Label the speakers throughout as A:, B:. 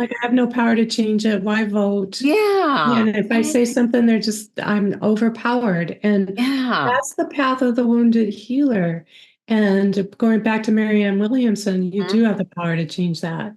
A: Like, I have no power to change it. Why vote?
B: Yeah.
A: And if I say something, I'm overpowered. And
B: Yeah.
A: that's the path of the wounded healer. And going back to Marianne Williamson, you do have the power to change that.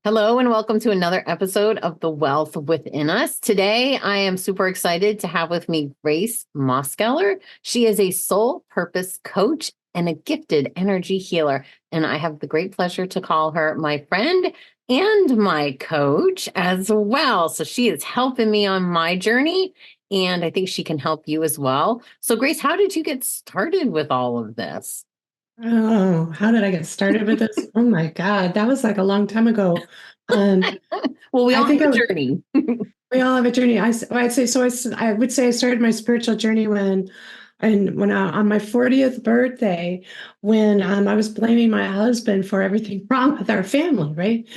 B: Hello, and welcome to another episode of The Wealth Within Us. Today, I am super excited to have with me Grace Mosgeller. She is a soul purpose coach and a gifted energy healer. And I have the great pleasure to call her my friend and my coach as well. So she is helping me on my journey, and I think she can help you as well. So, Grace, how did you get started with all of this?
A: Oh, how did I get started with this? Oh my God, that was like a long time ago. Um,
B: Well, we
A: I
B: all have
A: think
B: a journey.
A: we all have a journey. I'd say so. I would say I started my spiritual journey on my 40th birthday, when I was blaming my husband for everything wrong with our family, right?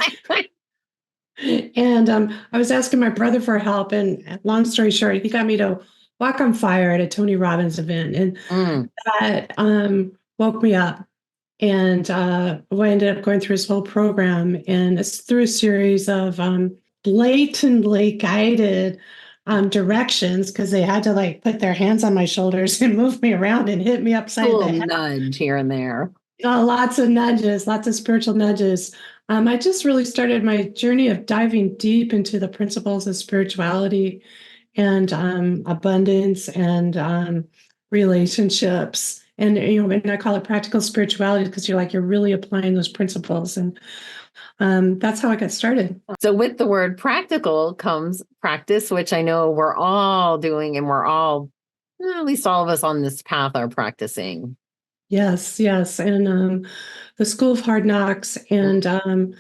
A: And I was asking my brother for help. And long story short, he got me to walk on fire at a Tony Robbins event, and
B: Mm.
A: that woke me up. And I ended up going through his whole program, and it's through a series of blatantly guided directions, because they had to like put their hands on my shoulders and move me around and hit me
B: A
A: upside the
B: little
A: head.
B: nudge here and there.
A: Lots of nudges, lots of spiritual nudges. I just really started my journey of diving deep into the principles of spirituality and abundance and relationships. And I call it practical spirituality, because you're really applying those principles. And that's how I got started.
B: So, with the word practical comes practice, which I know we're all doing, and we're all, at least all of us on this path, are practicing.
A: Yes, yes. And the School of Hard Knocks, and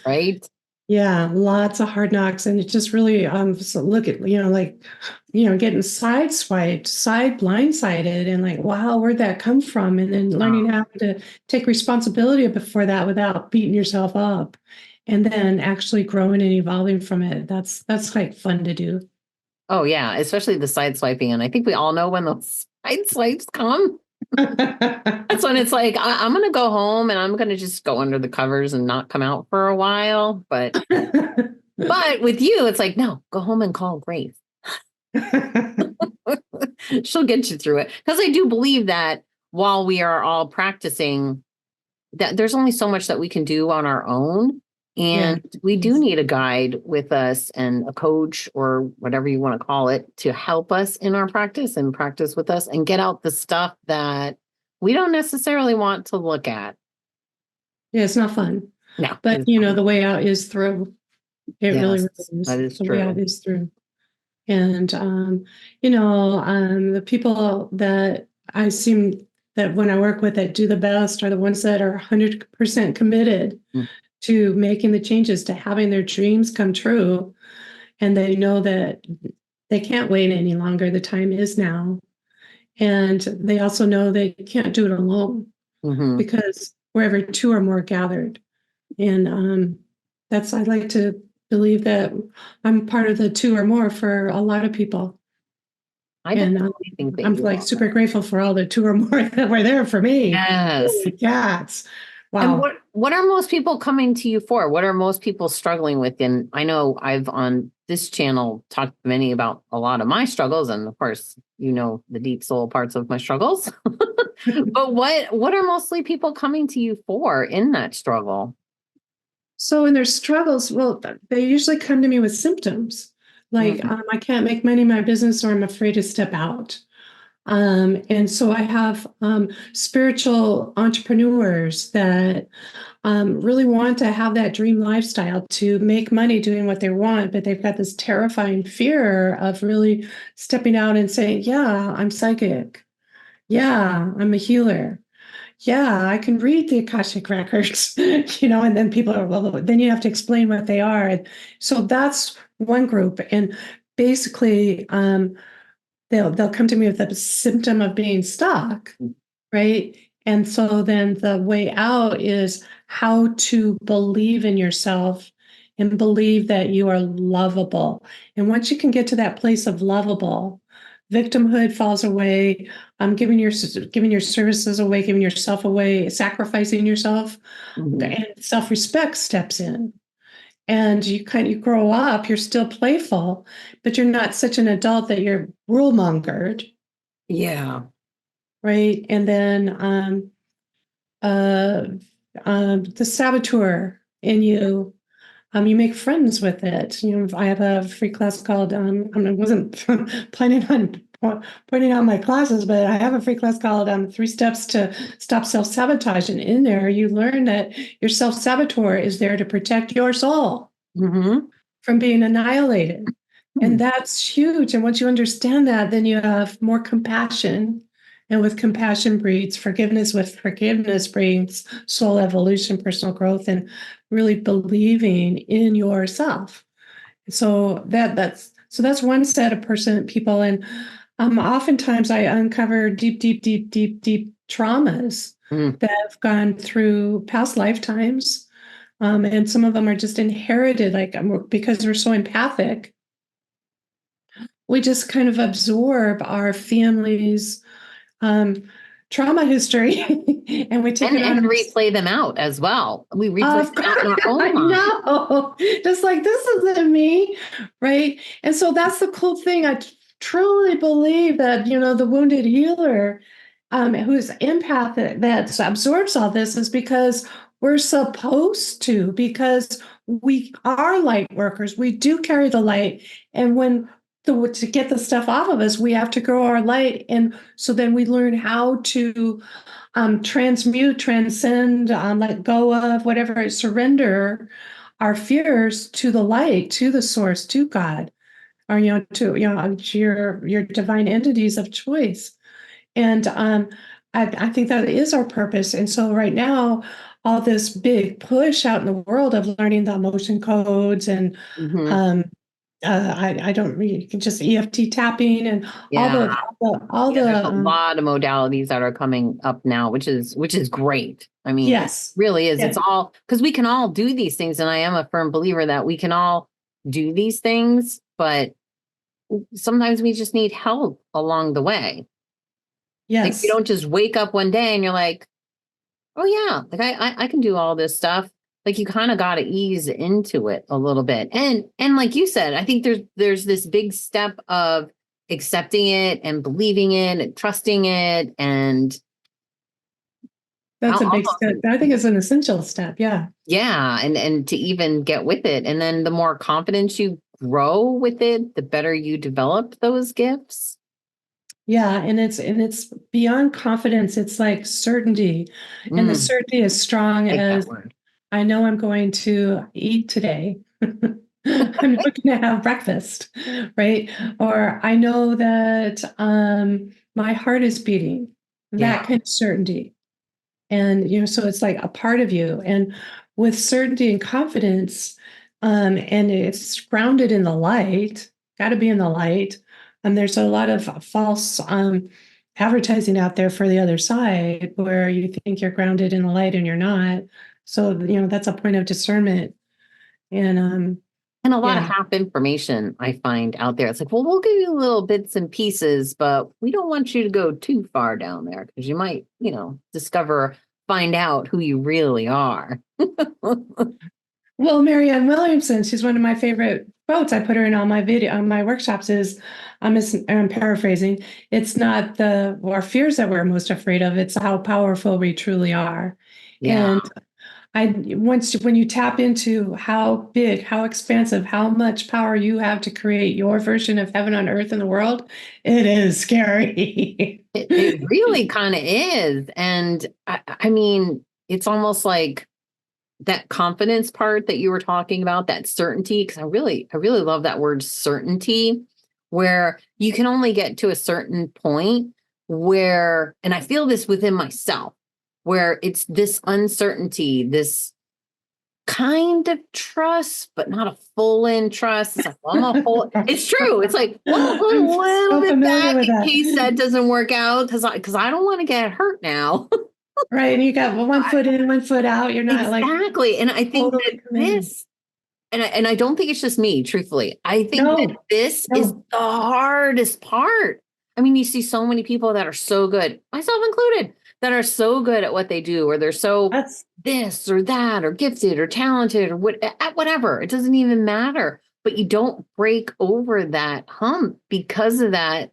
B: Right?
A: yeah, lots of hard knocks. And it just really so look at, getting sideswiped, blindsided, and like, wow, where'd that come from? And then learning how to take responsibility before that without beating yourself up, and then actually growing and evolving from it. That's like fun to do.
B: Oh, yeah, especially the side swiping. And I think we all know when those side swipes come. That's when it's like, I'm going to go home and I'm going to just go under the covers and not come out for a while. But with you, it's like, no, go home and call Grace. She'll get you through it. Because I do believe that while we are all practicing, that there's only so much that we can do on our own.
A: Yeah.
B: And we do need a guide with us and a coach or whatever you want to call it to help us in our practice and practice with us and get out the stuff that we don't necessarily want to look at.
A: Yeah, it's not fun.
B: No.
A: But the way out is through. It really,
B: Yes,
A: really is.
B: that is
A: The way out
B: true.
A: is through. And the people that I seem that when I work with that do the best are the ones that are 100% committed
B: Mm.
A: to making the changes, to having their dreams come true. And they know that they can't wait any longer. The time is now. And they also know they can't do it alone,
B: Mm-hmm.
A: because wherever two or more gathered. And I like to believe that I'm part of the two or more for a lot of people.
B: I
A: And
B: definitely think that
A: I'm
B: you
A: like
B: are.
A: super grateful for all the two or more that were there for me.
B: Yes.
A: Holy cats.
B: And
A: Wow.
B: what are most people coming to you for? What are most people struggling with? And I know I've on this channel talked to many about a lot of my struggles, and of course, the deep soul parts of my struggles. But what are mostly people coming to you for in that struggle?
A: So in their struggles, well, they usually come to me with symptoms like,
B: Mm.
A: I can't make money in my business, or I'm afraid to step out. And so I have spiritual entrepreneurs that really want to have that dream lifestyle, to make money doing what they want, but they've got this terrifying fear of really stepping out and saying, yeah, I'm psychic. Yeah, I'm a healer. Yeah, I can read the Akashic records, and then people are, well, then you have to explain what they are. And so that's one group. And basically, they'll come to me with a symptom of being stuck, right? And so then the way out is how to believe in yourself and believe that you are lovable. And once you can get to that place of lovable, victimhood falls away, giving your services away, giving yourself away, sacrificing yourself, and self-respect steps in. And you grow up, you're still playful, but you're not such an adult that you're rule mongered.
B: Yeah.
A: Right. And then the saboteur in you, you make friends with it. I have a free class called, I wasn't planning on pointing out my classes, but I have a free class called 3 Steps to Stop Self-Sabotage. And in there, you learn that your self-saboteur is there to protect your soul from being annihilated. And that's huge. And once you understand that, then you have more compassion. And with compassion breeds forgiveness. With forgiveness brings soul evolution, personal growth, and really believing in yourself. So that's one set of people. And oftentimes I uncover deep traumas that have gone through past lifetimes. And some of them are just inherited, like because we're so empathic. We just kind of absorb our family's trauma history and we take it on
B: and replay them out as well. We replay them out in our own mind.
A: No, just like, this isn't me, right? And so that's the cool thing. I truly believe that, the wounded healer who's empathic, that absorbs all this, is because we're supposed to, because we are light workers. We do carry the light. And to get the stuff off of us, we have to grow our light. And so then we learn how to transmute, transcend, let go of whatever, surrender our fears to the light, to the source, to God, or to your divine entities of choice. And I think that is our purpose. And so right now, all this big push out in the world of learning the emotion codes and I don't read. You can just EFT tapping and
B: There's a
A: the
B: lot of modalities that are coming up now, which is great. I mean,
A: yes,
B: it really is.
A: yes.
B: It's all because we can all do these things, and I am a firm believer that we can all do these things, but sometimes we just need help along the way.
A: Yes,
B: like you don't just wake up one day and you're like, oh yeah, like I can do all this stuff. Like you kind of got to ease into it a little bit. And like you said, I think there's this big step of accepting it and believing it and trusting it. And
A: that's a big step. I think it's an essential step. Yeah.
B: Yeah. And to even get with it. And then the more confidence you grow with it, the better you develop those gifts.
A: Yeah, and it's beyond confidence. It's like certainty. And the certainty is strong as I know I'm going to eat today. I'm not going to have breakfast, right? Or I know that my heart is beating. That kind of certainty. And so it's like a part of you. And with certainty and confidence, and it's grounded in the light, got to be in the light. And there's a lot of false advertising out there for the other side where you think you're grounded in the light and you're not. So, that's a point of discernment. And
B: a lot of half information I find out there. It's like, well, we'll give you little bits and pieces, but we don't want you to go too far down there because you might, find out who you really are.
A: Well, Marianne Williamson, she's one of my favorite quotes. I put her in all my on my workshops. I'm paraphrasing. It's not our fears that we're most afraid of. It's how powerful we truly are. Yeah. And when you tap into how big, how expansive, how much power you have to create your version of heaven on earth in the world, it is scary.
B: It really kind of is. And I mean, it's almost like that confidence part that you were talking about, that certainty, because I really love that word certainty, where you can only get to a certain point where, and I feel this within myself, where it's this uncertainty, this kind of trust, but not a full in trust. It's like, well, I'm a whole, it's true. It's like, well, a little bit back in case that doesn't work out, because I don't want to get hurt now.
A: Right. And you got one foot in, one foot out. You're not
B: exactly. And I think that this, and I don't think it's just me, truthfully. I think that this is the hardest part I mean, you see so many people that are so good, myself included, that are so good at what they do, or they're so
A: That's
B: this or that, or gifted or talented, or at whatever. It doesn't even matter. But you don't break over that hump because of that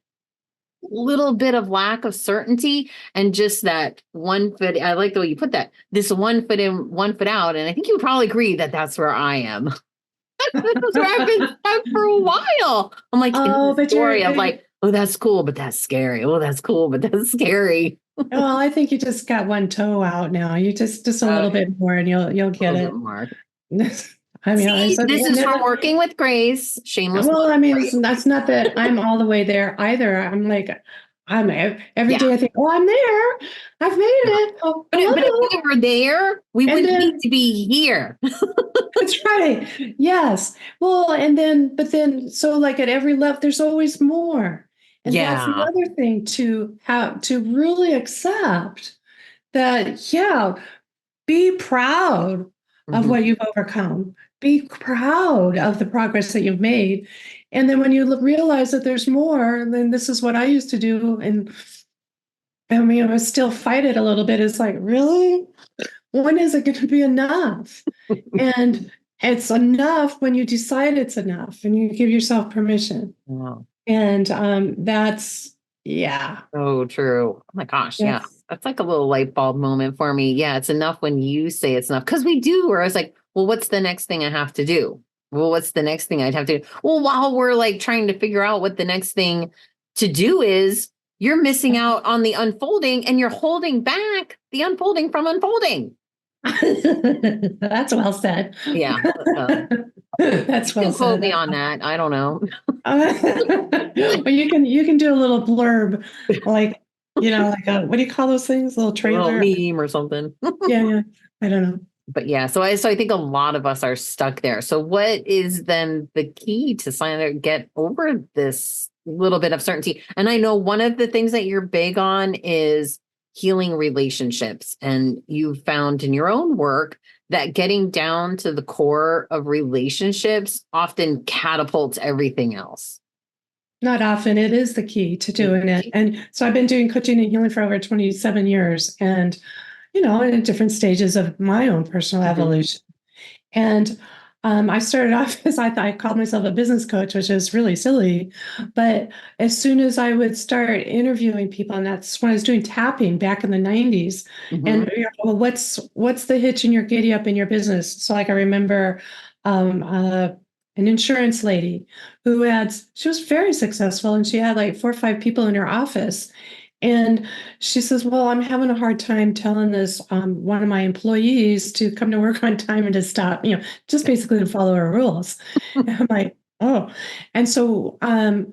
B: little bit of lack of certainty and just that one foot. I like the way you put that. This one foot in, one foot out. And I think you would probably agree that that's where I am. That's where I've been stuck for a while. I'm like in
A: oh,
B: the
A: but
B: story of like, oh, that's cool, but that's scary. Oh, that's cool, but that's scary.
A: well, I think you just got one toe out now. You just a
B: Uh,
A: little bit more, and you'll
B: a
A: get
B: little bit
A: it.
B: more.
A: I mean, I
B: See,
A: said,
B: this
A: and
B: is
A: then,
B: from working with Grace. Shameless
A: well,
B: plug
A: I mean,
B: for you.
A: that's not that I'm all the way there either. I'm like, every
B: Yeah.
A: day I think, oh, I'm there. I've made it. Oh,
B: But if
A: hello.
B: we were there, we
A: And
B: wouldn't need
A: then
B: to be here.
A: that's right. Yes. Well, and then, but then, so like at every level, there's always more. And that's the
B: Yeah.
A: other thing to have to really accept that, yeah, be proud of
B: Mhm.
A: what you've overcome. Be proud of the progress that you've made. And then when you realize that there's more, then this is what I used to do. And I mean, I still fight it a little bit. It's like, really? When is it going to be enough? And it's enough when you decide it's enough and you give yourself permission.
B: Wow.
A: And that's, yeah,
B: So true. Oh my gosh. Yeah.
A: that's
B: That's like a little light bulb moment for me. Yeah. It's enough when you say it's enough. Because we do, where I was like, well, what's the next thing I have to do? Well, what's the next thing I'd have to do? Well, while we're like trying to figure out what the next thing to do is, you're missing out on the unfolding and you're holding back the unfolding from unfolding.
A: that's well said.
B: Yeah.
A: That's
B: You
A: well
B: can quote
A: said.
B: me on that. I don't know.
A: Well, you can do a little blurb, like like a what do you call those things? A little
B: A little
A: trailer.
B: meme or something.
A: Yeah, yeah. I don't know.
B: But yeah, so I think a lot of us are stuck there. So what is then the key to get over this little bit of certainty? And I know one of the things that you're big on is healing relationships. And you found in your own work that getting down to the core of relationships often catapults everything else.
A: Not often. It is the key to doing it. And so I've been doing coaching and healing for over 27 years and, in different stages of my own personal
B: Mhm.
A: evolution. And I started off as I thought I called myself a business coach, which is really silly. But as soon as I would start interviewing people, and that's when I was doing tapping back in the 90s,
B: Mhm.
A: and well, what's the hitch in your giddy up in your business? So like I remember um, uh, an insurance lady she was very successful and she had like 4 or 5 people in her office. And she says, well, I'm having a hard time telling this one of my employees to come to work on time and to stop, just basically to follow our rules. And I'm like, oh. And so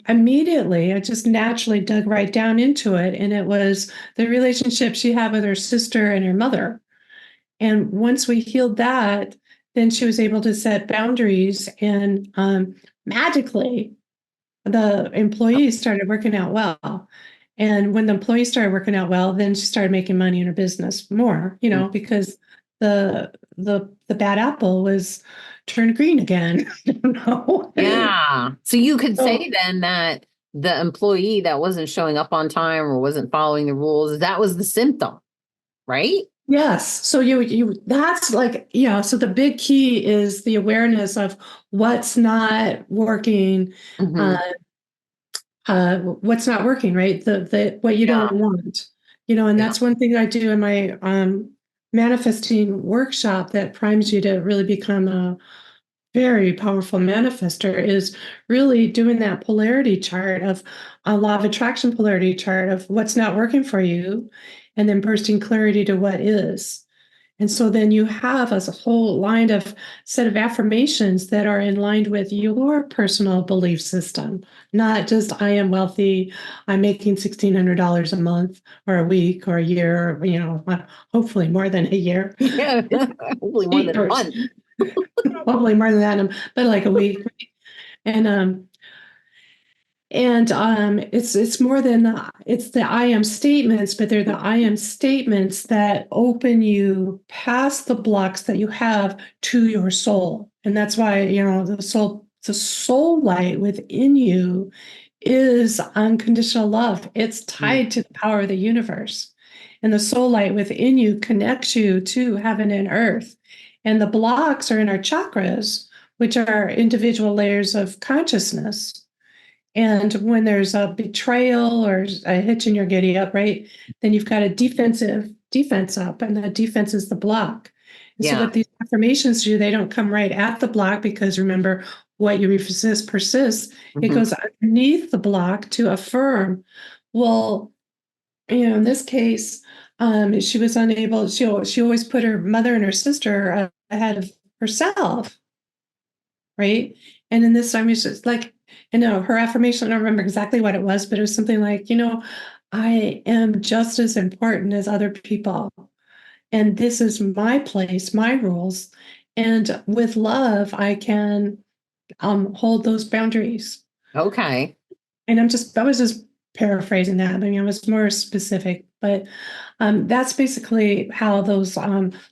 A: immediately I just naturally dug right down into it. And it was the relationship she had with her sister and her mother. And once we healed that, then she was able to set boundaries. And magically, the employees started working out well. And when the employees started working out well, then she started making money in her business more, because the bad apple was turned green again.
B: Yeah. So you could
A: So
B: say then that the employee that wasn't showing up on time or wasn't following the rules, that was the symptom, right?
A: yes, so you that's like, yeah. So the big key is the awareness of what's not working,
B: Hmm.
A: uh, what's not working, right? The what you
B: Yeah.
A: don't want, and
B: Yeah.
A: that's one thing I do in my manifesting workshop that primes you to really become a very powerful manifester is really doing that polarity chart of a law of attraction polarity chart of what's not working for you and then bursting clarity to what is. And so then you have a whole line of set of affirmations that are in line with your personal belief system, not just I am wealthy, I'm making $1,600 a month or a week or a year, or, hopefully more than a year.
B: Yeah. Hopefully more than a
A: Or
B: month.
A: probably more than that, but like a week. And it's more than it's the I am statements, but they're the I am statements that open you past the blocks that you have to your soul. And that's why, the soul light within you is unconditional love. It's tied to the power of the universe. And the soul light within you connects you to heaven and earth. And the blocks are in our chakras, which are individual layers of consciousness. And when there's a betrayal or a hitch in your giddy up, right, then you've got a defense up, and the defense is the block. And so
B: Yeah.
A: what these affirmations do, they don't come right at the block, because remember, what you resist persists. It goes underneath the block to affirm. Well, in this case, she was unable. She always put her mother and her sister ahead of herself, right? And in this time, it's just like, her affirmation, I don't remember exactly what it was, but it was something like, I am just as important as other people. And this is my place, my rules. And with love, I can hold those boundaries.
B: Okay.
A: And I was just paraphrasing that. I mean, I was more specific, but that's basically how those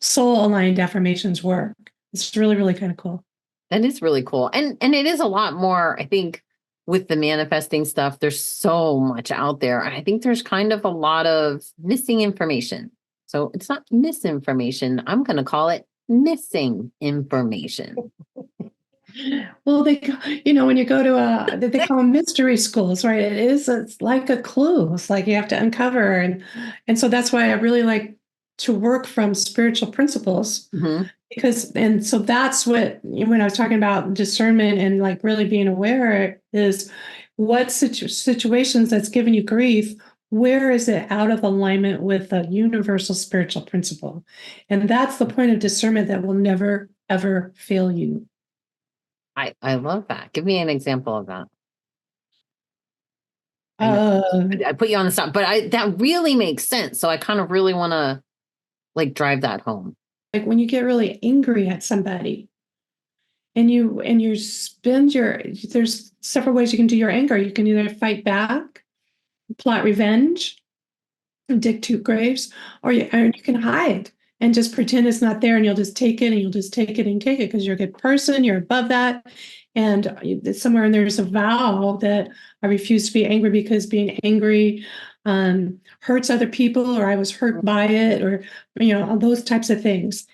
A: soul aligned affirmations work. It's really, really kind of cool.
B: That is really cool. And it is a lot more, I think, with the manifesting stuff. There's so much out there. I think there's kind of a lot of missing information. So it's not misinformation. I'm going to call it missing information.
A: Well, when you go to they call them mystery schools, right? It's like a clue. It's like you have to uncover. And so that's why I really like to work from spiritual principles. And so that's what, when I was talking about discernment and like really being aware, is what situations that's giving you grief, where is it out of alignment with a universal spiritual principle? And that's the point of discernment that will never, ever fail you.
B: I love that. Give me an example of that. I put you on the spot, but that really makes sense. So I kind of really want to like drive that home.
A: Like when you get really angry at somebody and you spend there's several ways you can do your anger. You can either fight back, plot revenge, dig two graves, or you can hide and just pretend it's not there, and you'll just take it and you'll just take it and take it because you're a good person, you're above that. And somewhere in there's a vow that I refuse to be angry, because being angry hurts other people, or I was hurt by it, or all those types of things.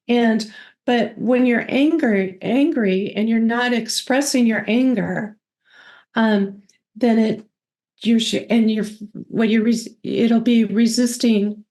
A: But when you're angry and you're not expressing your anger, then it'll be resisting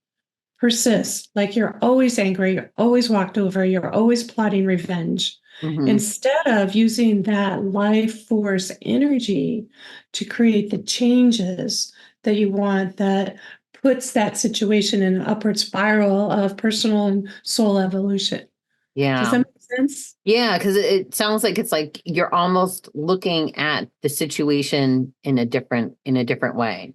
A: persists. Like you're always angry, you're always walked over, you're always plotting revenge. Instead of using that life force energy to create the changes that you want, that puts that situation in an upward spiral of personal and soul evolution.
B: Yeah.
A: Does that make sense?
B: Yeah, because it sounds like it's like you're almost looking at the situation in a different way.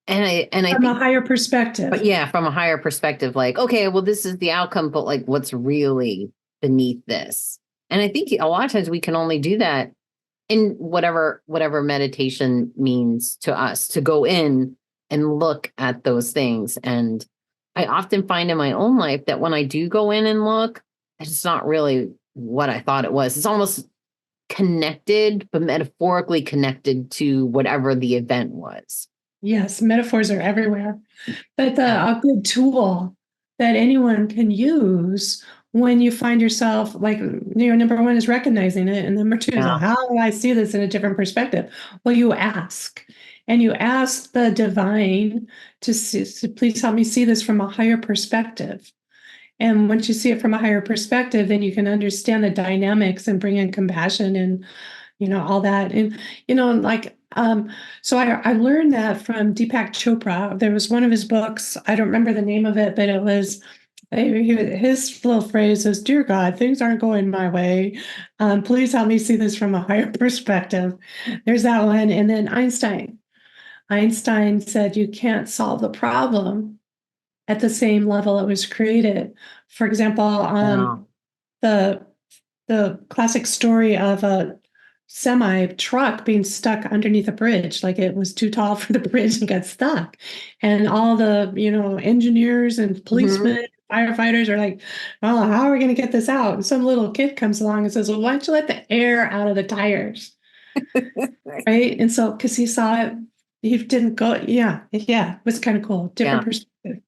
B: And I
A: From
B: think
A: a higher perspective.
B: But yeah, from a higher perspective, like, okay, well, this is the outcome, but like what's really beneath this? And I think a lot of times we can only do that in whatever meditation means to us, to go in and look at those things. And I often find in my own life that when I do go in and look, it's not really what I thought it was. It's almost connected, but metaphorically connected to whatever the event was.
A: Yes, metaphors are everywhere. But a good tool that anyone can use when you find yourself, like, number one is recognizing it. And number two is, how do I see this in a different perspective? Well, you ask. And you ask the divine to please help me see this from a higher perspective. And once you see it from a higher perspective, then you can understand the dynamics and bring in compassion and, all that. And, so I learned that from Deepak Chopra. There was one of his books, I don't remember the name of it, but it was, his little phrase is, "Dear God, things aren't going my way. Please help me see this from a higher perspective." There's that one. And then Einstein said, you can't solve the problem at the same level it was created. For example, the classic story of a semi truck being stuck underneath a bridge, like it was too tall for the bridge and got stuck. And all the, engineers and policemen, firefighters are like, well, how are we going to get this out? And some little kid comes along and says, well, why don't you let the air out of the tires? Right. And so, because he saw it, he didn't go. Yeah. Yeah. It was kind of cool. Different
B: Yeah.
A: perspective.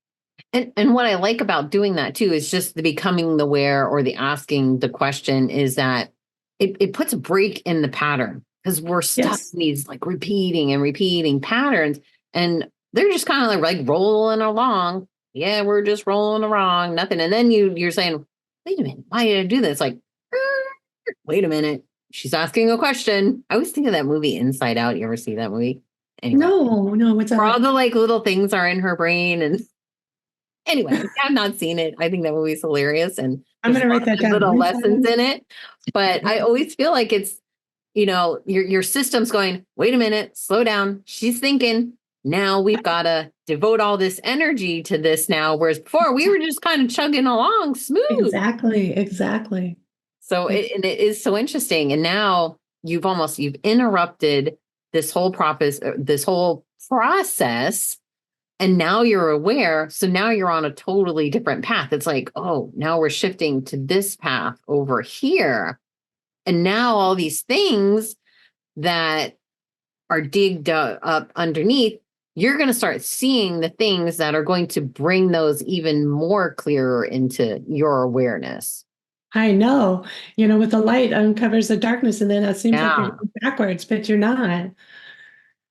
B: And what I like about doing that too is just the becoming aware or the asking the question is that it puts a break in the pattern because we're stuck
A: Yes.
B: in these like repeating and repeating patterns and they're just kind of like rolling along. Yeah, we're just rolling along, nothing. And then you're saying, wait a minute, why did I do this? Like, wait a minute. She's asking a question. I always think of that movie Inside Out. You ever see that movie? Anyway,
A: No. What's that
B: where
A: like?
B: all the like little things are in her brain and anyway, I've not seen it. I think that movie's hilarious and
A: I'm
B: there's
A: going to write
B: lots
A: that
B: of
A: down.
B: little lessons in it. But I always feel like it's, your system's going, wait a minute, slow down. She's thinking, now we've got to devote all this energy to this now. Whereas before we were just kind of chugging along smooth.
A: Exactly.
B: So and it is so interesting. And now you've interrupted this whole process and now you're aware. So now you're on a totally different path. It's like, oh, now we're shifting to this path over here. And now all these things that are digged up underneath, you're going to start seeing the things that are going to bring those even more clearer into your awareness.
A: I know, with the light uncovers the darkness, and then it seems like you're
B: Yeah.
A: going backwards, but you're not.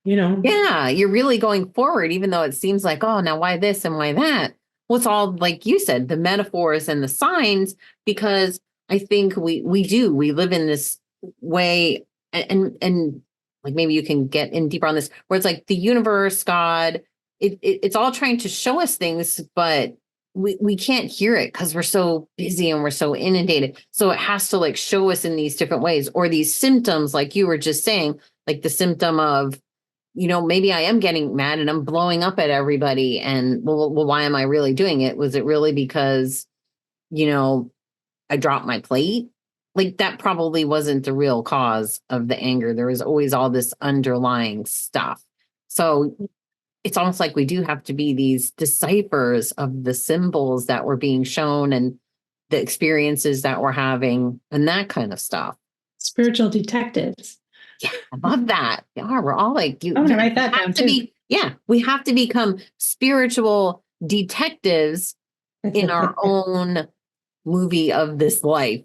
B: Yeah, you're really going forward, even though it seems like, oh, now why this and why that? Well, it's all like you said, the metaphors and the signs, because I think we live in this way, and like maybe you can get in deeper on this, where it's like the universe, God, it's all trying to show us things, but we can't hear it because we're so busy and we're so inundated. So it has to like show us in these different ways, or these symptoms, like you were just saying, like the symptom of maybe I am getting mad and I'm blowing up at everybody. And well, why am I really doing it? Was it really because, I dropped my plate? Like that probably wasn't the real cause of the anger. There was always all this underlying stuff. So it's almost like we do have to be these deciphers of the symbols that were being shown and the experiences that we're having and that kind of stuff.
A: Spiritual detectives.
B: Yeah, I love that. Yeah, we're all like you.
A: I'm going to write that down too.
B: We have to become spiritual detectives in our own movie of this life.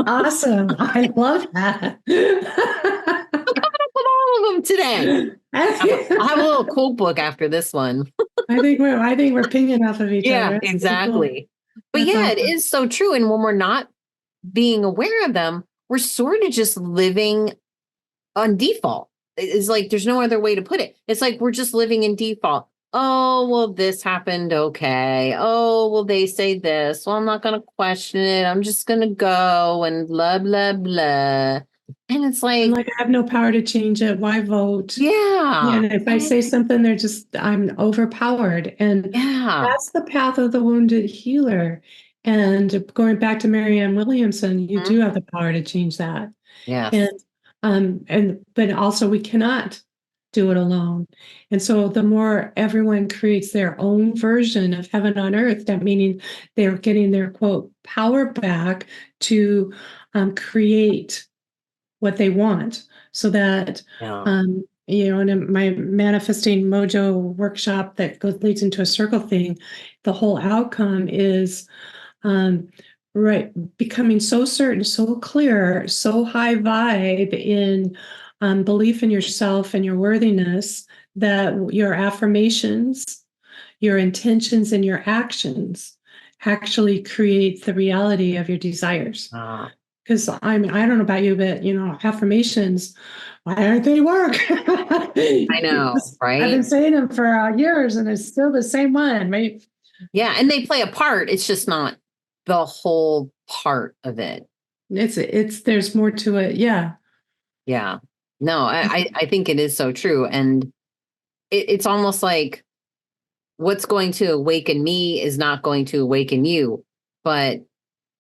A: Awesome. I love that.
B: I'm coming up with all of them today. I'll have a little quote book after this one.
A: I think we're pinging off of each other.
B: Yeah,
A: That's
B: exactly.
A: cool.
B: But
A: That's
B: it
A: awesome.
B: is so true. And when we're not being aware of them, we're sort of just living on default. It's like there's no other way to put it. It's like we're just living in default. Oh, well, this happened. Okay. Oh, well, they say this. Well, I'm not going to question it. I'm just going to go and blah, blah, blah. And it's like,
A: I have no power to change it. Why vote?
B: yeah.
A: And if I say something, I'm overpowered. And that's the path of the wounded healer. And going back to Marianne Williamson, you do have the power to change that.
B: Yes.
A: But also we cannot do it alone. And so the more everyone creates their own version of heaven on earth, that meaning they're getting their quote power back to create what they want, so that in my Manifesting Mojo workshop that leads into a circle thing, the whole outcome is becoming so certain, so clear, so high vibe in belief in yourself and your worthiness, that your affirmations, your intentions, and your actions actually create the reality of your desires. Because I don't know about you, but affirmations, why aren't they work?
B: I know, right?
A: I've been saying them for years, and it's still the same one, right?
B: Yeah, and they play a part. It's just not the whole part of it.
A: There's more to it. Yeah.
B: Yeah. No, I think it is so true. And it's almost like what's going to awaken me is not going to awaken you. But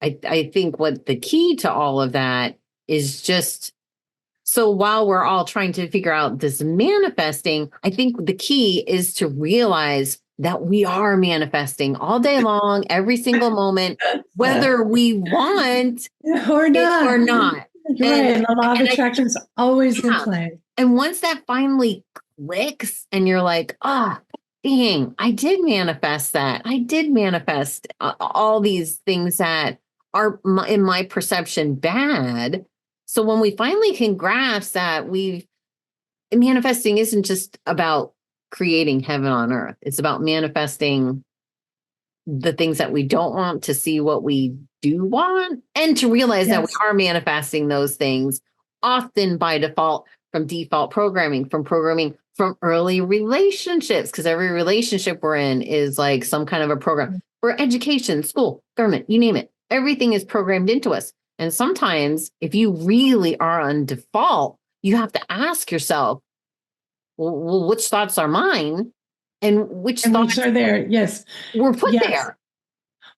B: I think what the key to all of that is just, so while we're all trying to figure out this manifesting, I think the key is to realize that we are manifesting all day long, every single moment, whether we want
A: or not.
B: it or not.
A: Right. And the law of
B: and
A: attraction is always in
B: yeah.
A: play.
B: And once that finally clicks and you're like, oh, dang, I did manifest that. I did manifest all these things that are in my perception bad. So when we finally can grasp that manifesting isn't just about creating heaven on earth. It's about manifesting the things that we don't want to see what we do want, and to realize that we
A: Yes.
B: are manifesting those things often by default from default programming, from early relationships, because every relationship we're in is like some kind of a program for education, school, government, you name it. Everything is programmed into us. And sometimes if you really are on default, you have to ask yourself, well, which thoughts are mine and which
A: And
B: thoughts
A: which are there. Yes.
B: were put
A: Yes.
B: there.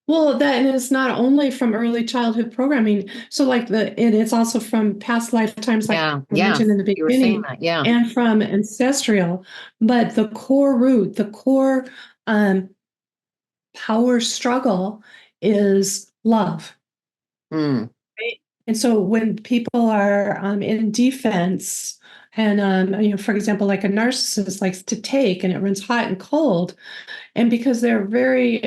A: Well, that and it's not only from early childhood programming. So like and it's also from past lifetimes, like I
B: Yeah.
A: mentioned in the
B: You were saying
A: beginning,
B: that. Yeah.
A: and from ancestral. But the core root, the core um, power struggle is love.
B: Mm,
A: Right? And so when people are in defense, and for example, like a narcissist likes to take, and it runs hot and cold, and because they're very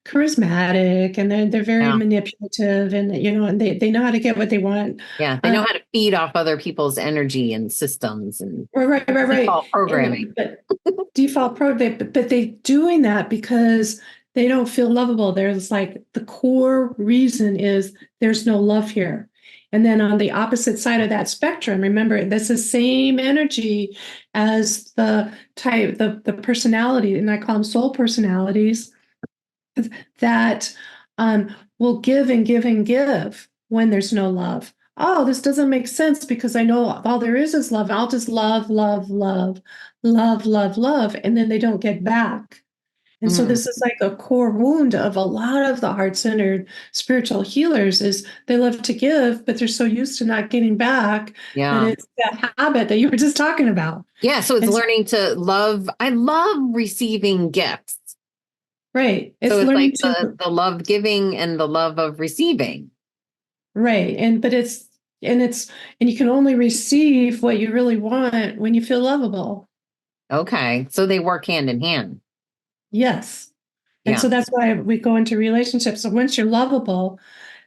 A: charismatic, and they're very
B: yeah.
A: manipulative, and and they know how to get what they want.
B: Yeah. They know how to feed off other people's energy and systems and
A: Right.
B: default programming.
A: But default pro, but they doing that because they don't feel lovable. There's like the core reason is there's no love here. And then on the opposite side of that spectrum, remember, this is same energy as the type, the personality, and I call them soul personalities that will give and give and give when there's no love. Oh, this doesn't make sense because I know all there is love. I'll just love, love, love, love, love, love, and then they don't get back. And so
B: Mm,
A: this is like a core wound of a lot of the heart-centered spiritual healers is they love to give, but they're so used to not getting back that
B: yeah.
A: it's that habit that you were just talking about.
B: Yeah. So it's
A: And
B: learning to love. I love receiving gifts.
A: right.
B: So
A: It's
B: it's like
A: learning to
B: the love giving and the love of receiving.
A: right. And you can only receive what you really want when you feel lovable.
B: Okay. So they work hand in hand.
A: Yes. And
B: Yeah.
A: so that's why we go into relationships. So once you're lovable,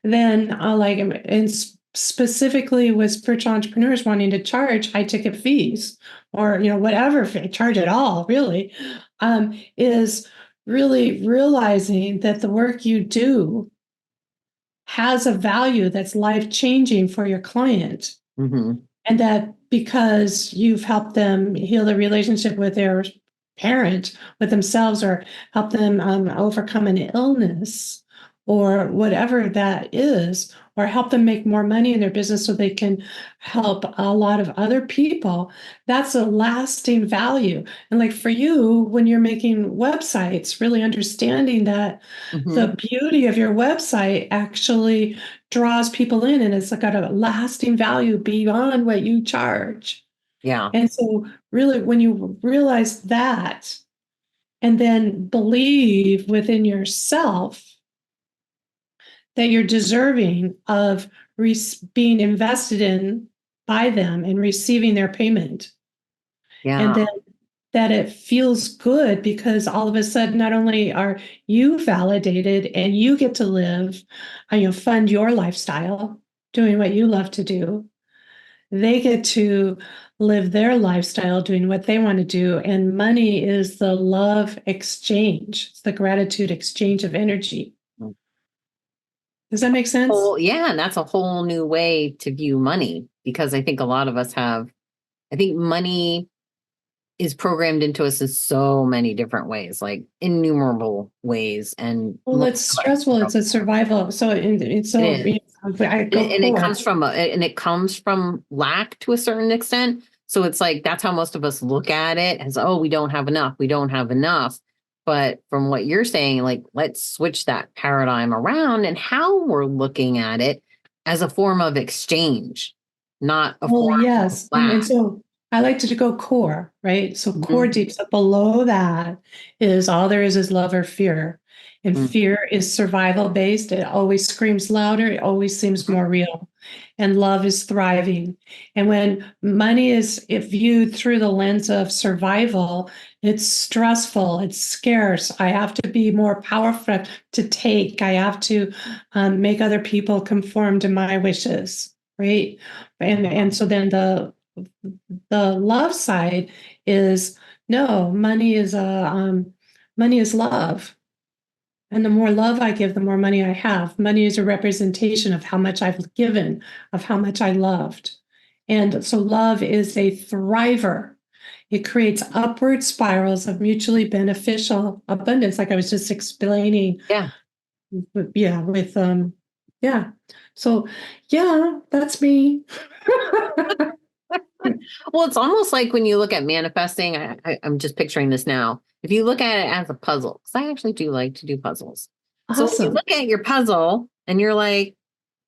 A: then and specifically with spiritual entrepreneurs wanting to charge high ticket fees or, whatever fee, charge at all, really, is really realizing that the work you do has a value that's life changing for your client.
B: Mm-hmm.
A: And that because you've helped them heal the relationship with their parent, with themselves, or help them overcome an illness or whatever that is, or help them make more money in their business so they can help a lot of other people, that's a lasting value. And like for you, when you're making websites, really understanding that
B: Mm-hmm.
A: the beauty of your website actually draws people in and it's got a lasting value beyond what you charge.
B: Yeah.
A: And so, really, when you realize that and then believe within yourself that you're deserving of being invested in by them and receiving their payment, and
B: Yeah.
A: then that it feels good because all of a sudden, not only are you validated and you get to live, fund your lifestyle, doing what you love to do, they get to live their lifestyle doing what they want to do. And money is the love exchange, it's the gratitude exchange of energy. Does that make sense?
B: Yeah. And that's a whole new way to view money, because I think a lot of us I think money is programmed into us in so many different ways, like innumerable ways. And
A: Well, it's stressful. It's a survival. So it's
B: it
A: so
B: is.
A: I go
B: And it
A: core.
B: comes from it comes from lack to a certain extent. So it's like that's how most of us look at it as, oh, we don't have enough. We don't have enough. But from what you're saying, like, let's switch that paradigm around and how we're looking at it as a form of exchange, not a
A: Well,
B: form of
A: yes. And
B: lack.
A: so I like to go core, right? So core
B: Mhm.
A: deep. So below that is all there is love or fear. And
B: Mhm.
A: fear is survival based. It always screams louder. It always seems more real. and love is thriving. And when money is viewed through the lens of survival, it's stressful, it's scarce. I have to be more powerful to take. I have to make other people conform to my wishes, right? And so then the love side is no, money is love. And the more love I give, the more money I have. Money is a representation of how much I've given, of how much I loved. And so love is a thriver. It creates upward spirals of mutually beneficial abundance, like I was just explaining.
B: Yeah.
A: Yeah. So yeah, that's me.
B: Well, it's almost like when you look at manifesting, I'm just picturing this now. If you look at it as a puzzle, because I actually do like to do puzzles. So when you
A: Awesome.
B: look at your puzzle and you're like,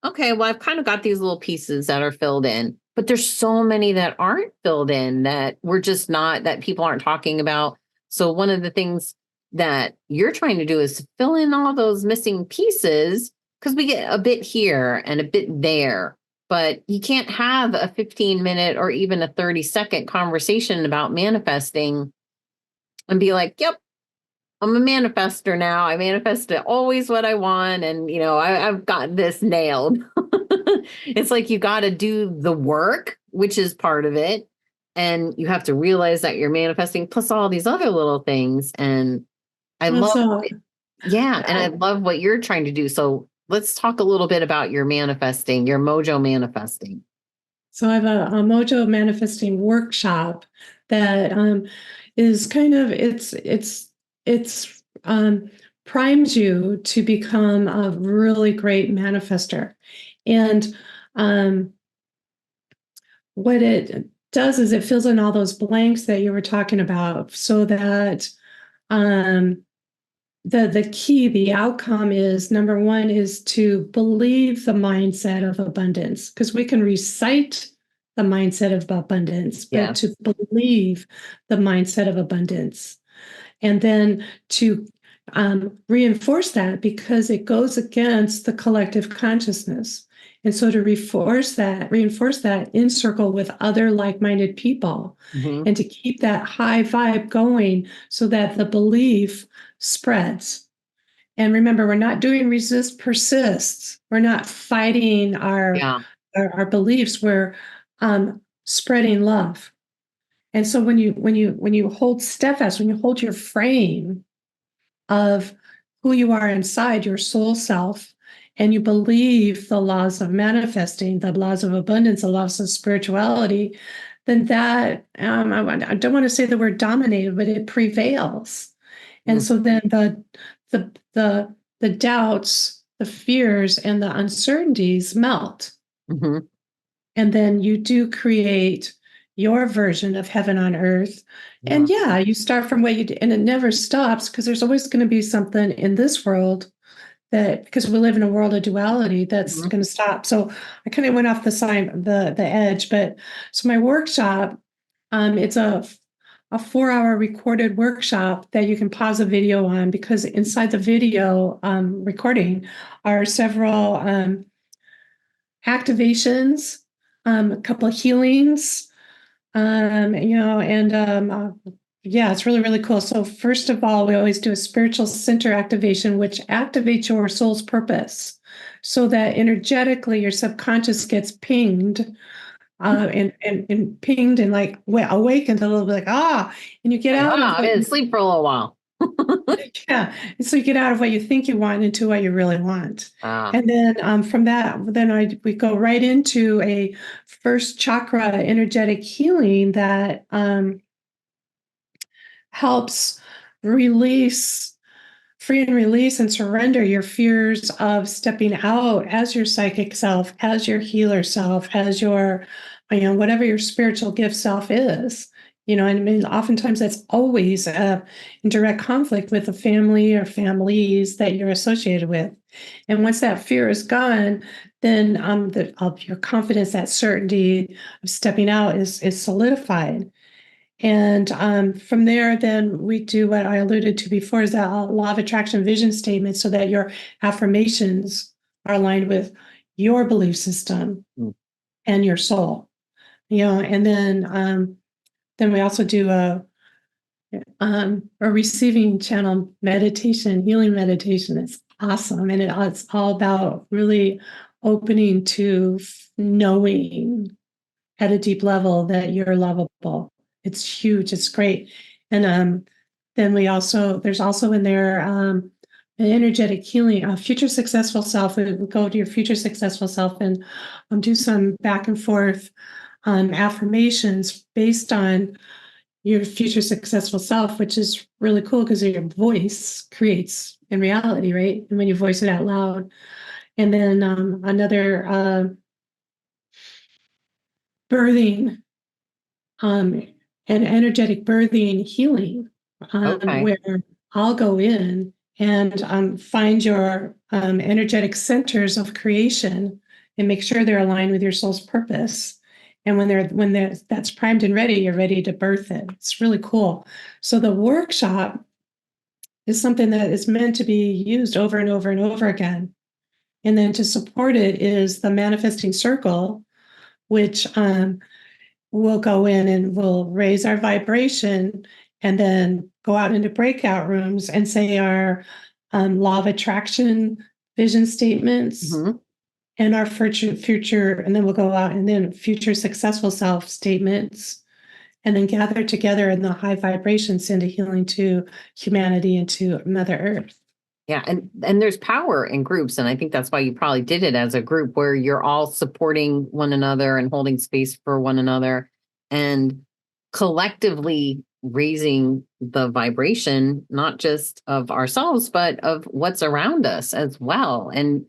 B: okay, well, I've kind of got these little pieces that are filled in, but there's so many that aren't filled in that we're just not, that people aren't talking about. So one of the things that you're trying to do is to fill in all those missing pieces, because we get a bit here and a bit there. But you can't have a 15-minute or even a 30-second conversation about manifesting and be like, yep, I'm a manifester now. I manifested always what I want. And, I've got this nailed. It's like you got to do the work, which is part of it. And you have to realize that you're manifesting plus all these other little things. And I love it. Yeah. And I love what you're trying to do. So let's talk a little bit about your manifesting, your mojo manifesting.
A: So I have a mojo manifesting workshop that is kind of it's primes you to become a really great manifester. And what it does is it fills in all those blanks that you were talking about, so that the key, the outcome is, number one, is to believe the mindset of abundance, because we can recite the mindset of abundance, but to believe the mindset of abundance. And then to reinforce that, because it goes against the collective consciousness. And so to reinforce that in circle with other like-minded people, and to keep that high vibe going so that the belief spreads. And remember, we're not doing resist persists. We're not fighting our beliefs. We're spreading love. And so when you hold steadfast, when you hold your frame of who you are inside, your soul self, and you believe the laws of manifesting, the laws of abundance, the laws of spirituality, then that, I don't want to say the word dominated, but it prevails. And so then the doubts, the fears, and the uncertainties melt. And then you do create your version of heaven on earth. And you start from what you do, and it never stops, because there's always going to be something in this world that, because we live in a world of duality, that's going to stop. So I kind of went off the edge, but so my workshop, it's a 4-hour recorded workshop that you can pause a video on, because inside the video recording are several activations, a couple of healings, it's really, really cool. So first of all, we always do a spiritual center activation, which activates your soul's purpose, so that energetically your subconscious gets pinged, and pinged, and like awakened a little bit, like, and you get out of
B: I've been asleep for a little while.
A: And so you get out of what you think you want into what you really want. And then from that, we go right into a first chakra energetic healing that helps free and release and surrender your fears of stepping out as your psychic self, as your healer self, as your, whatever your spiritual gift self is. And I mean, oftentimes that's always in direct conflict with the family or families that you're associated with. And once that fear is gone, then your confidence, that certainty of stepping out is solidified. And from there, then we do what I alluded to before, is that law of attraction vision statement, so that your affirmations are aligned with your belief system
B: Mm.
A: and your soul. And then we also do a receiving channel meditation, healing meditation. It's awesome. And it's all about really opening to knowing at a deep level that you're lovable. It's huge. It's great. And then there's also in there an energetic healing, a future successful self. We go to your future successful self and do some back and forth affirmations based on your future successful self, which is really cool because your voice creates in reality, right? And when you voice it out loud. And then another birthing, an energetic birthing healing,
B: Okay.
A: where I'll go in and find your energetic centers of creation and make sure they're aligned with your soul's purpose. And when that's primed and ready, you're ready to birth it. It's really cool. So the workshop is something that is meant to be used over and over and over again. And then to support it is the manifesting circle, which we'll go in and we'll raise our vibration and then go out into breakout rooms and say our law of attraction vision statements
B: Mhm.
A: and our future, and then we'll go out and then future successful self statements, and then gather together in the high vibrations into healing to humanity and to Mother Earth.
B: Yeah, and there's power in groups, and I think that's why you probably did it as a group where you're all supporting one another and holding space for one another and collectively raising the vibration, not just of ourselves, but of what's around us as well. And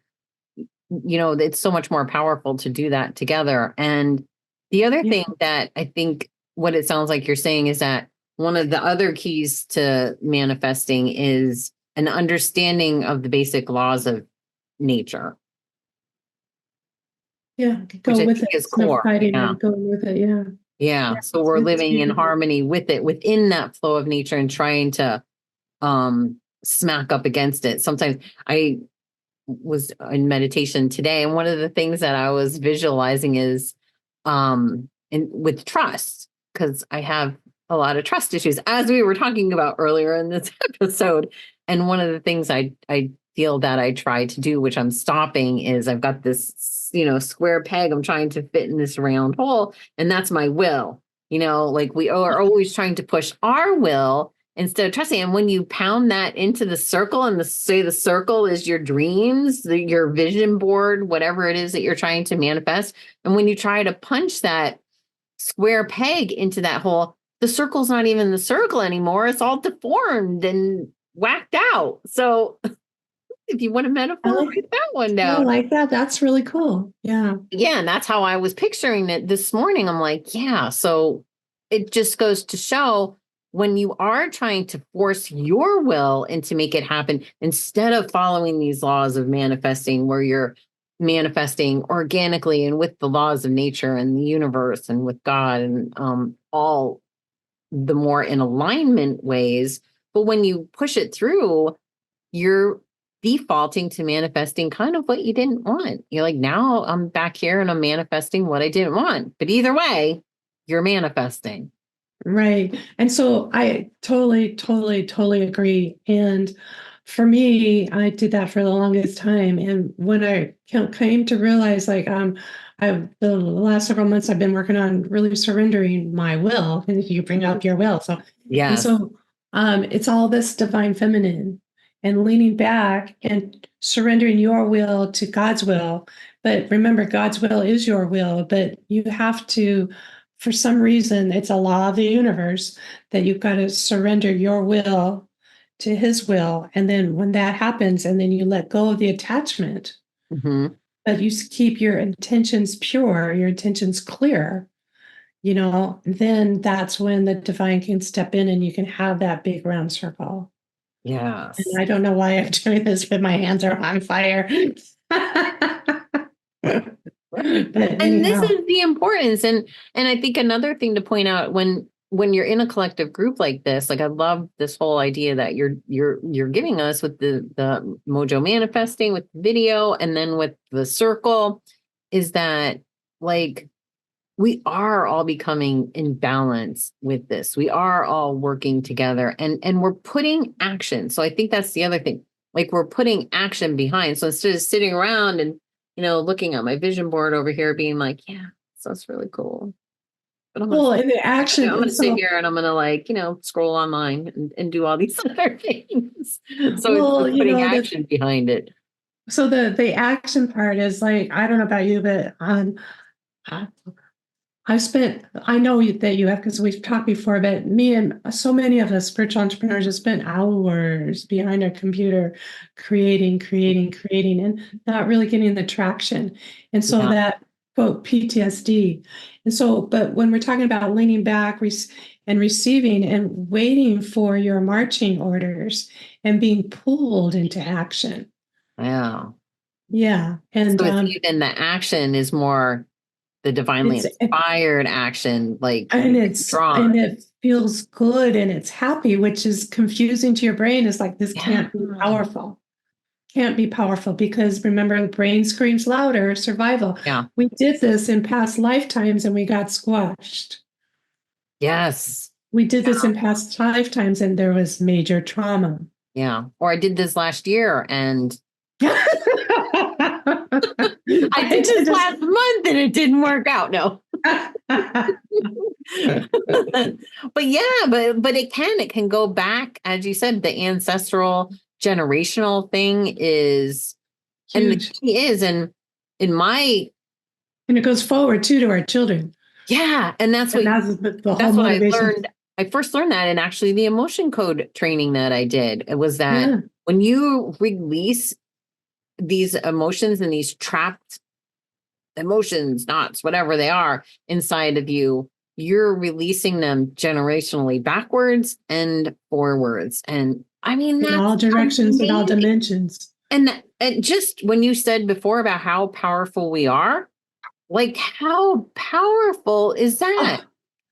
B: it's so much more powerful to do that together. And the other
A: Yeah.
B: thing that I think what it sounds like you're saying is that one of the other keys to manifesting is an understanding of the basic laws of nature,
A: Yeah,
B: which
A: go
B: I
A: with
B: think
A: it.
B: is
A: It's no
B: core.
A: fighting
B: Yeah.
A: it, going with it. Yeah.
B: Yeah.
A: Yeah,
B: So we're
A: it's
B: living in
A: beautiful.
B: harmony with it within that flow of nature and trying to smack up against it. Sometimes I was in meditation today, and one of the things that I was visualizing is and with trust, because I have a lot of trust issues, as we were talking about earlier in this episode. And one of the things I feel that I try to do, which I'm stopping, is I've got this square peg I'm trying to fit in this round hole, and that's my will. Like we are always trying to push our will instead of trusting. And when you pound that into the circle and say the circle is your dreams, your vision board, whatever it is that you're trying to manifest. And when you try to punch that square peg into that hole, the circle's not even the circle anymore. It's all deformed and whacked out. So if you want a
A: I
B: metaphor,
A: like,
B: write that one
A: I
B: down.
A: like that. That's really cool. Yeah.
B: Yeah, and that's how I was picturing it this morning. I'm like, yeah, so it just goes to show when you are trying to force your will and to make it happen, instead of following these laws of manifesting, where you're manifesting organically and with the laws of nature and the universe and with God and all the more in alignment ways. But when you push it through, you're defaulting to manifesting kind of what you didn't want. You're like, now I'm back here and I'm manifesting what I didn't want. But either way, you're manifesting.
A: Right. And so I totally agree. And for me, I did that for the longest time. And when I came to realize, like, the last several months, I've been working on really surrendering my will. And you bring up your will. And
B: Yes.
A: so, it's all this divine feminine and leaning back and surrendering your will to God's will. But remember, God's will is your will, but you have to, for some reason, it's a law of the universe that you've got to surrender your will to his will. And then when that happens, and then you let go of the attachment,
B: Mm-hmm.
A: but you keep your intentions pure, your intentions clear, then that's when the divine can step in and you can have that big round circle. And
B: Yes.
A: I don't know why I'm doing this, but my hands are on fire. But
B: And this
A: anyhow,
B: is the importance. And I think another thing to point out, when when you're in a collective group like this, like I love this whole idea that you're giving us with the Mojo manifesting with video and then with the circle, is that like we are all becoming in balance with this. We are all working together and we're putting action. So I think that's the other thing. Like we're putting action behind. So instead of sitting around and, looking at my vision board over here being like, yeah, so that's really cool. But I'm
A: Well,
B: gonna,
A: and the action,
B: I'm gonna
A: and
B: sit
A: so,
B: here and I'm gonna scroll online and do all these other things. So it's
A: well,
B: the putting action behind it.
A: so the action part is like, I don't know about you, but I I know that you have, because we've talked before, but me and so many of us spiritual entrepreneurs have spent hours behind our computer creating, and not really getting the traction. And so
B: Yeah.
A: that quote PTSD. And so, but when we're talking about leaning back and receiving and waiting for your marching orders and being pulled into action.
B: Yeah.
A: Yeah. And
B: So it's even the action is more the divinely
A: it's
B: inspired action, like
A: and
B: drawn.
A: it feels good and it's happy, which is confusing to your brain. It's like, this can't be powerful. Can't be powerful, because remember, the brain screams louder, survival.
B: Yeah.
A: We did this in past lifetimes and we got squashed.
B: Yes.
A: We did this in past lifetimes and there was major trauma.
B: Yeah. Or I did this last year and
A: I
B: I did this last month and it didn't work out. No. But yeah, but it can go back, as you said, the ancestral generational thing is and the
A: Huge.
B: key is in my
A: And it goes forward too to our children.
B: and that's what
A: the whole
B: that's what I
A: motivation.
B: learned. I first learned that in actually the emotion code training that I did. It was that
A: Yeah.
B: when you release these emotions and these trapped emotions, knots, whatever they are inside of you, you're releasing them generationally backwards and forwards. And I mean,
A: In all
B: that's
A: directions and all
B: amazing.
A: dimensions.
B: And just when you said before about how powerful we are, like how powerful is that?
A: Oh,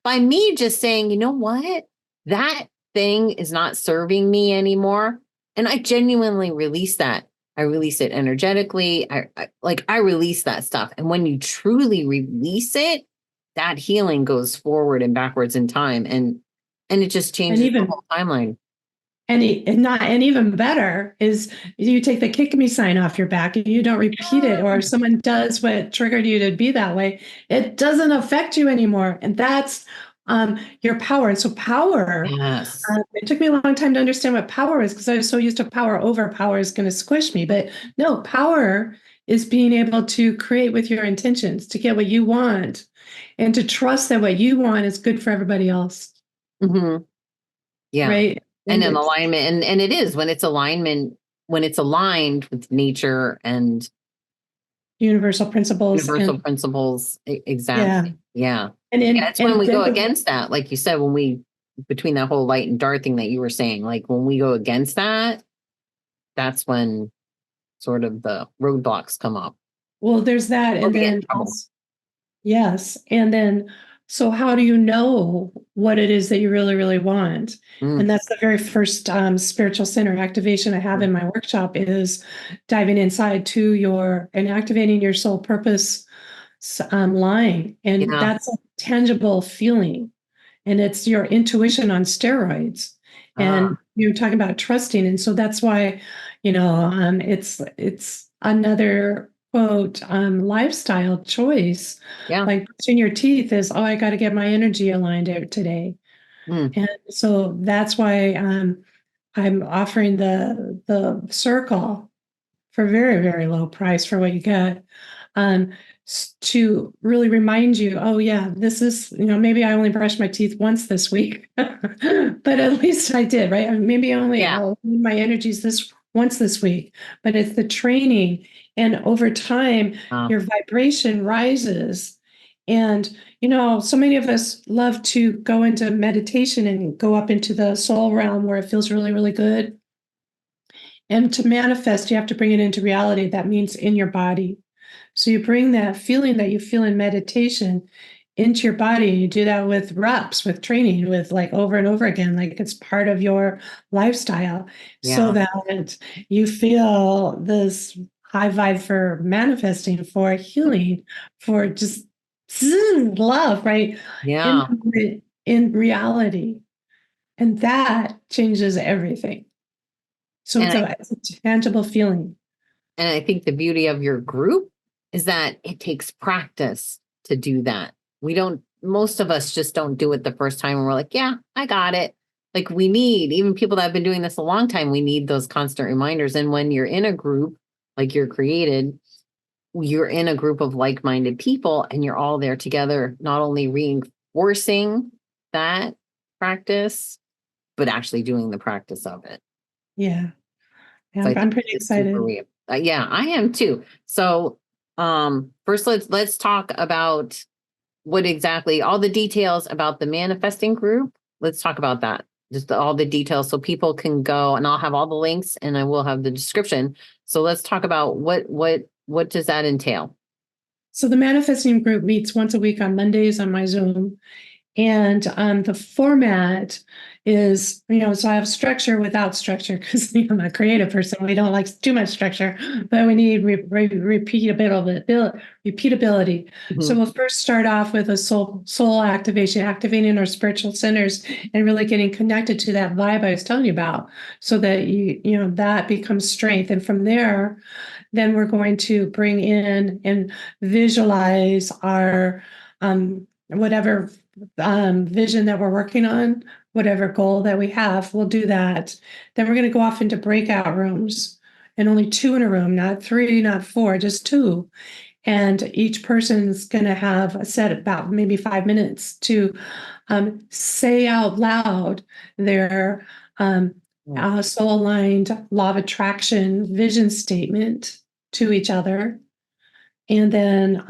B: By me just saying, you know what? That thing is not serving me anymore. And I genuinely release that. I release it energetically. I release that stuff. And when you truly release it, that healing goes forward and backwards in time. And it just changes the whole timeline.
A: and even better is you take the kick me sign off your back and you don't repeat it, or if someone does what triggered you to be that way, it doesn't affect you anymore. And that's your power. And so power,
B: Yes.
A: it took me a long time to understand what power is, because I was so used to power over, power is going to squish me. But no, power is being able to create with your intentions, to get what you want, and to trust that what you want is good for everybody else.
B: Mm-hmm. Yeah.
A: Right.
B: And in alignment, and it is when it's alignment, when it's aligned with nature and
A: universal principles.
B: Exactly. Yeah.
A: And
B: It's when we go against that, like you said, when we, between that whole light and dark thing that you were saying, like when we go against that, that's when sort of the roadblocks come up.
A: Well, there's that. And then, yes. And then, so how do you know what it is that you really, really want? And that's the very first spiritual center activation I have in my workshop, is diving inside to and activating your soul purpose line. And that's a tangible feeling. And it's your intuition on steroids. And you're talking about trusting. And so that's why, it's another quote, lifestyle choice.
B: Yeah.
A: Like brushing your teeth is, oh, I got to get my energy aligned today. And so that's why I'm offering the circle for very, very low price for what you get. To really remind you, oh yeah, this is, maybe I only brushed my teeth once this week, but at least I did, right? Maybe I'll need my energies once this week, but it's the training. And over time, your vibration rises. And, so many of us love to go into meditation and go up into the soul realm where it feels really, really good. And to manifest, you have to bring it into reality. That means in your body. So you bring that feeling that you feel in meditation into your body. You do that with reps, with training, with like over and over again, like it's part of your lifestyle, so
B: Yeah.
A: that you feel this high vibe for manifesting, for healing, for just love, right?
B: Yeah.
A: In reality. And that changes everything. So
B: And
A: it's a tangible feeling.
B: And I think the beauty of your group is that it takes practice to do that. Most of us just don't do it the first time. And we're like, yeah, I got it. Like even people that have been doing this a long time, we need those constant reminders. And when you're in a group, like you're in a group of like-minded people and you're all there together, not only reinforcing that practice, but actually doing the practice of it.
A: Yeah.
B: So I
A: I'm
B: think
A: pretty
B: it's super
A: excited.
B: real. Yeah, I am too. So, first let's talk about what exactly all the details about the manifesting group. Let's talk about that. Just all the details so people can go, and I'll have all the links and I will have the description. So let's talk about what does that entail?
A: So the manifesting group meets once a week on Mondays on my Zoom. And the format is, so I have structure without structure because I'm a creative person. We don't like too much structure, but we need repeatability. So
B: Mhm.
A: we'll first start off with a soul activation, activating our spiritual centers and really getting connected to that vibe I was telling you about, so that that becomes strength. And from there, then we're going to bring in and visualize our whatever vision that we're working on, whatever goal that we have, we'll do that. Then we're going to go off into breakout rooms, and only two in a room, not three, not four, just two. And each person's going to have a set about maybe 5 minutes to say out loud their soul aligned law of attraction vision statement to each other. And then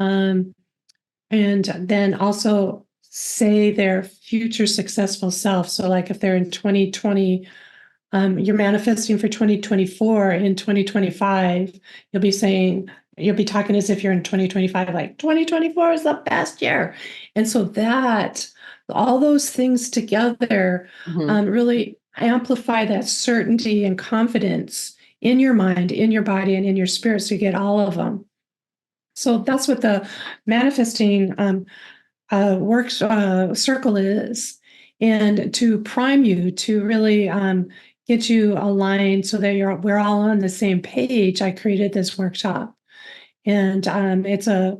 A: also say their future successful self. So like if they're in 2020, you're manifesting for 2024. In 2025, you'll be talking as if you're in 2025, like 2024 is the best year. And so that all those things together
B: Mhm.
A: really amplify that certainty and confidence in your mind, in your body, and in your spirit. So you get all of them. So that's what the manifesting works circle is, and to prime you to really get you aligned so that we're all on the same page. I created this workshop, and it's a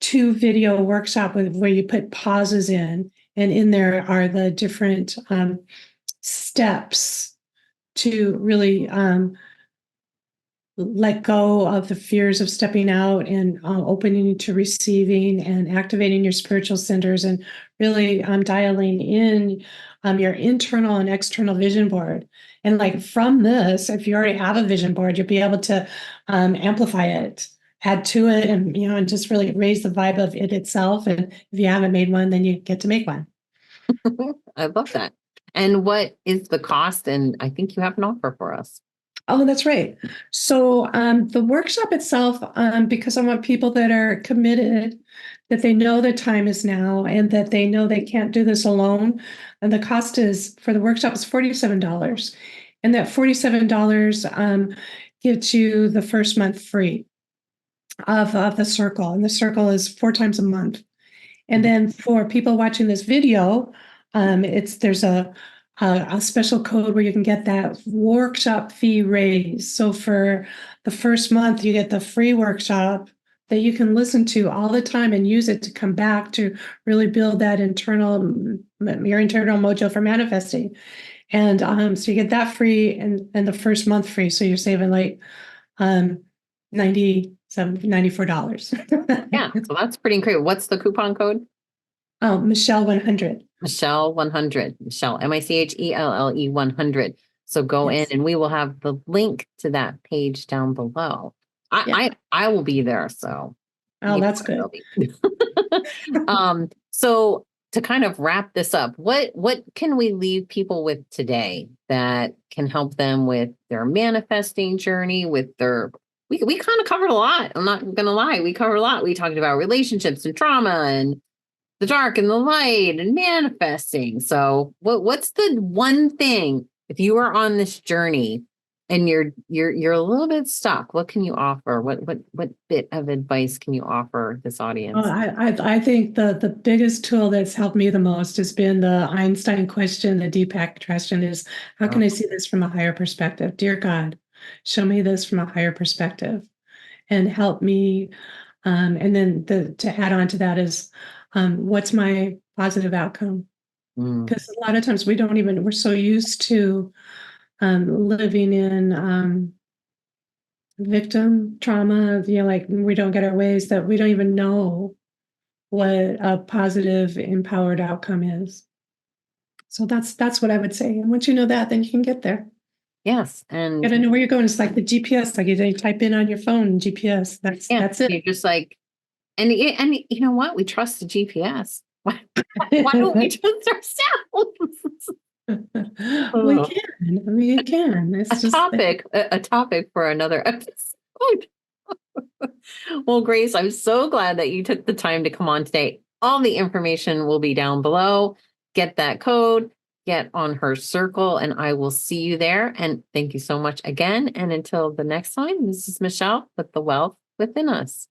A: 2 video workshop where you put pauses in, and in there are the different steps to really let go of the fears of stepping out, and opening to receiving and activating your spiritual centers, and really dialing in your internal and external vision board. And like from this, if you already have a vision board, you'll be able to amplify it, add to it, and just really raise the vibe of it itself. And if you haven't made one, then you get to make one.
B: I love that. And what is the cost? And I think you have an offer for us.
A: Oh, that's right. So the workshop itself, because I want people that are committed, that they know the time is now, and that they know they can't do this alone. And the cost is for the workshop is $47, and that $47 gets you the first month free of the circle, and the circle is 4 times a month. And then for people watching this video, there's a special code where you can get that workshop fee raised. So for the first month, you get the free workshop that you can listen to all the time and use it to come back to really build that your internal mojo for manifesting. And so you get that free, and the first month free. So you're saving like um, $94.
B: Yeah, so that's pretty incredible. What's the coupon code?
A: Oh, Michelle 100.
B: Michelle 100. Michelle, Michelle 100. So go in
A: Yes.
B: and we will have the link to that page down below.
A: Yeah.
B: I will be there, so
A: Oh,
B: you know
A: that's
B: I
A: good.
B: will be. So to kind of wrap this up, what can we leave people with today that can help them with their manifesting journey, with their we kind of covered a lot. I'm not gonna lie, we covered a lot. We talked about relationships and trauma and the dark and the light and manifesting. So what's the one thing, if you are on this journey and you're a little bit stuck, what can you offer? What bit of advice can you offer this audience?
A: I think the biggest tool that's helped me the most has been the Einstein question, the Deepak question is, how can I see this from a higher perspective? Dear God, show me this from a higher perspective and help me. And then to add on to that is, what's my positive outcome? Because a lot of times we're so used to living in victim trauma, like we don't get our ways, that we don't even know what a positive, empowered outcome is. So that's what I would say. And once you know that, then you can get there.
B: Yes.
A: You
B: And
A: gotta know where you're going. It's like the GPS, like you type in on your phone, GPS. That's it.
B: you're just like, and you know what? We trust the GPS. Why don't we trust ourselves?
A: We can. I mean, you can. It's just
B: A topic for another episode. Well, Grace, I'm so glad that you took the time to come on today. All the information will be down below. Get that code, get on her circle, and I will see you there. And thank you so much again. And until the next time, this is Michelle with The Wealth Within Us.